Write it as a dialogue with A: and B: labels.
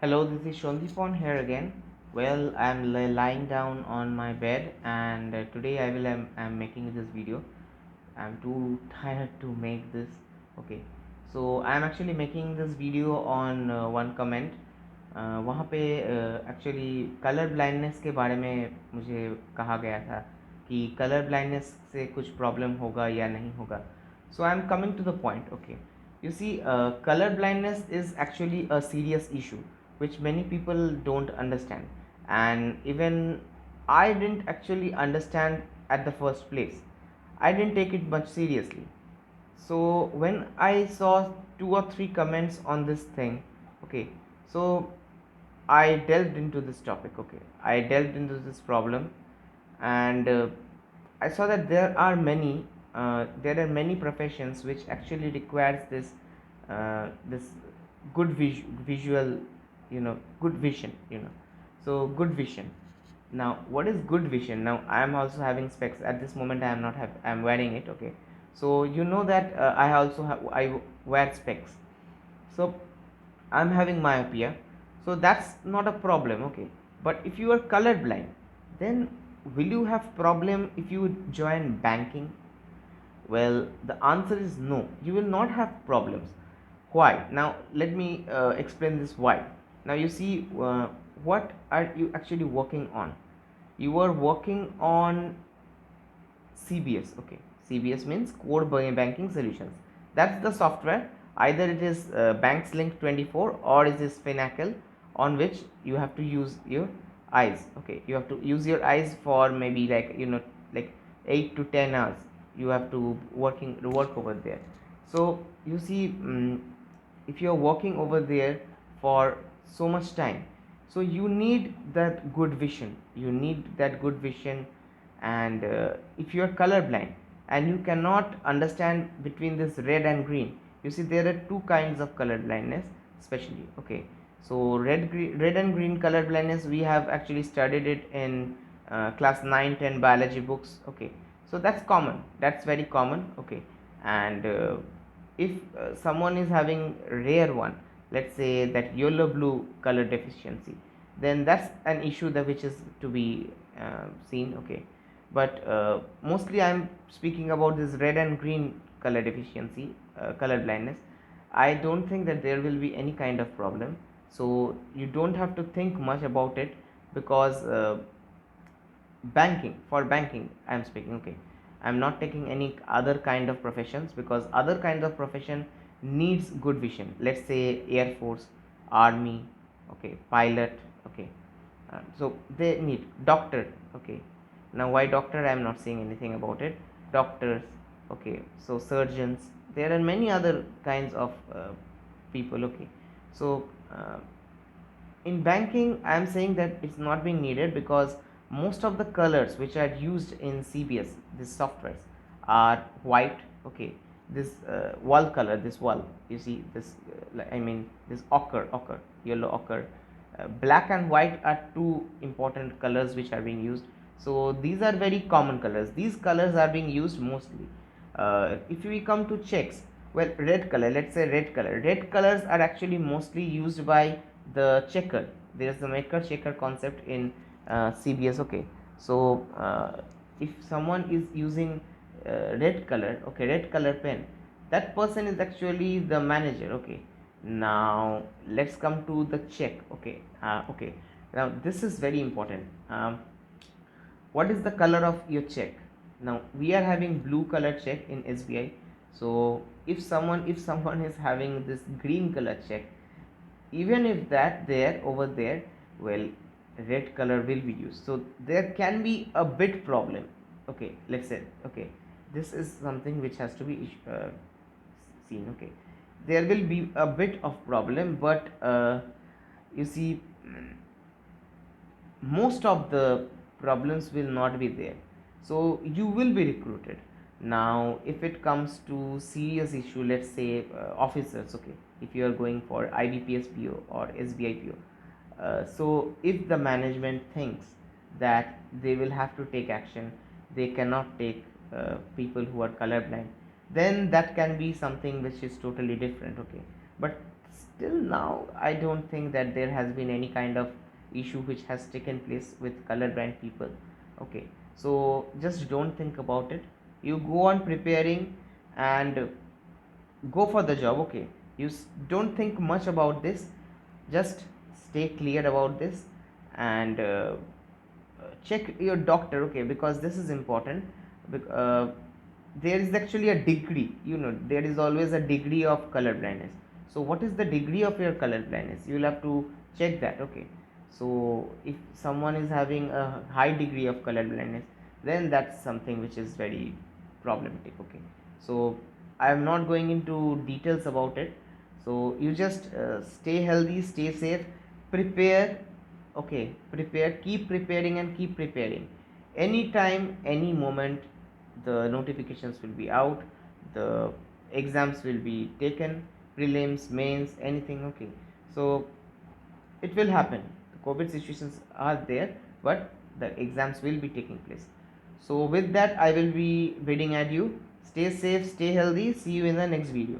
A: Hello, this is Shondipon here again. Well, I'm lying down on my bed, and today I'm making this video. I'm too tired to make this. Okay, so I'm actually making this video on one comment. वहाँ पे actually colour blindness के बारे में मुझे कहा गया था कि कलर ब्लाइंडनेस से कुछ प्रॉब्लम होगा या नहीं होगा. So I am coming to the point. Okay, you see, color blindness is actually a serious issue which many people don't understand, and even I didn't actually understand at the first place. I didn't take it much seriously. So when I saw two or three comments on this thing, okay, so I delved into this topic. Okay, I delved into this problem, and I saw that there are many professions which actually requires this good visual, good vision, so good vision. Now, what is good vision? Now, I am also having specs at this moment. I am not have I am wearing it. Okay, so you know that I wear specs. So I'm having myopia, so that's not a problem. Okay, but if you are colorblind, then will you have problem if you join banking? Well, the answer is no, you will not have problems. Why? Now let me explain this why. Now you see, what are you actually working on? You are working on CBS. Okay, CBS means core banking solutions. That's the software. Either it is Banks Link 24 or it is Finacle, on which you have to use your eyes. Okay, you have to use your eyes for maybe like 8 to 10 hours. You have to work over there. So you see, if you are working over there for so much time, so you need that good vision. You need that good vision. And if you are colorblind and you cannot understand between this red and green, you see there are two kinds of color blindness especially. Okay, so red and green color blindness, we have actually studied it in class 9 10 biology books. Okay, so that's common, that's very common. Okay, and if someone is having rare one, let's say that yellow blue color deficiency, then that's an issue that which is to be seen. Okay, but mostly I'm speaking about this red and green color deficiency, color blindness. I don't think that there will be any kind of problem, so you don't have to think much about it, because banking, for banking I'm speaking. Okay, I'm not taking any other kind of professions, because other kinds of profession needs good vision. Let's say air force, army, okay, pilot. Okay, so they need doctor. Okay, now why doctor, I'm not saying anything about it. Doctors, okay, so surgeons, there are many other kinds of people. Okay, so in banking I am saying that it's not being needed, because most of the colors which are used in CBS, these softwares, are white. Okay, this wall color, this wall, you see this, I mean this ochre, yellow ochre, black and white are two important colors which are being used. So these are very common colors, these colors are being used mostly. If we come to checks, well, red color, let's say red colors are actually mostly used by the checker. There's the maker checker concept in CBS. Okay, so if someone is using red color, okay, red color pen, that person is actually the manager. Okay, now let's come to the check. Okay, okay, now this is very important. What is the color of your check? Now we are having blue color check in SBI. So if someone is having this green color check, even if that there over there, well, red color will be used, so there can be a bit problem. Okay, let's say, okay, this is something which has to be seen. Okay, there will be a bit of problem, but you see, most of the problems will not be there, so you will be recruited. Now if it comes to serious issue, let's say officers. Okay, if you are going for IBPS PO or SBI PO, so if the management thinks that they will have to take action, they cannot take people who are colorblind, then that can be something which is totally different. Okay, but Till now I don't think that there has been any kind of issue which has taken place with colorblind people. Okay, so just don't think about it. You go on preparing and go for the job. Okay, you don't think much about this, just stay clear about this. And check your doctor. Okay, because this is important. There is actually a degree, there is always a degree of color blindness. So what is the degree of your color blindness, you'll have to check that. Okay, so if someone is having a high degree of color blindness, then that's something which is very problematic. Okay, so I am not going into details about it. So you just stay healthy, stay safe, prepare. Okay, prepare, keep preparing and keep preparing. Anytime, any moment, the notifications will be out, the exams will be taken, prelims, mains, anything. Okay, so it will happen. The COVID situations are there, but the exams will be taking place. So with that, I will be bidding adieu. Stay safe, stay healthy. See you in the next video.